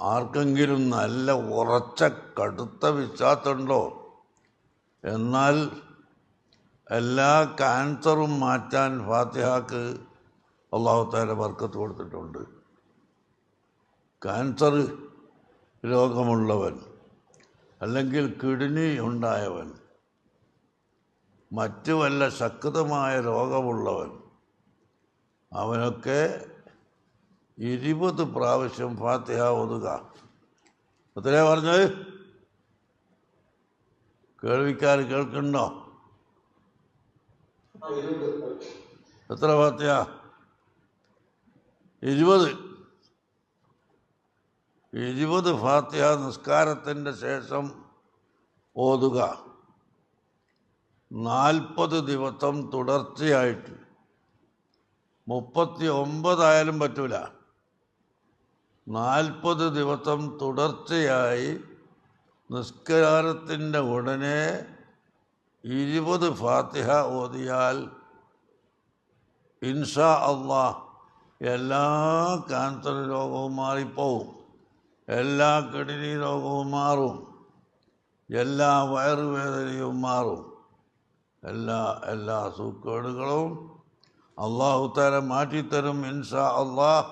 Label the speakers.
Speaker 1: ആർക്കെങ്കിലും നല്ല ഉറച്ച കടുത്ത വിശ്വാസമുണ്ടോ? എന്നാൽ എല്ലാ ക്യാൻസറും മാറ്റാൻ ഫാത്തിഹക്ക് അല്ലാഹു തആല ബർക്കത്ത് കൊടുത്തിട്ടുണ്ട്. ക്യാൻസർ രോഗമുള്ളവൻ, അല്ലെങ്കിൽ കിഡ്നി ഉണ്ടായവൻ, മറ്റു വല്ല ശക്തമായ രോഗമുള്ളവൻ, അവനൊക്കെ 20 പ്രാവശ്യം ഫാത്തിഹ ഓതുക. എത്രയാ പറഞ്ഞത്? കേൾവിക്കാർ കേൾക്കണ്ടോ? എത്ര ഫാത്തിഹ? 20 ഫാത്തിഹ നിസ്കാരത്തിൻ്റെ ശേഷം ഓതുക. 40 ദിവസം തുടർച്ചയായിട്ട്. 39 ആയാലും പറ്റൂല. 40 ദിവസം തുടർച്ചയായി നിസ്കാരത്തിൻ്റെ ഉടനെ 20 ഫാത്തിഹ ഓതിയാൽ ഇൻഷാ അല്ലാഹ് എല്ലാ ക്യാൻസർ രോഗവും മാറിപ്പോവും, എല്ലാ കിഡ്നി രോഗവും മാറും, എല്ലാ വയറുവേദനയും മാറും, എല്ലാ സൂക്കേടുകളും അല്ലാഹു തആല മാറ്റിത്തരും ഇൻഷാ അല്ലാഹ്.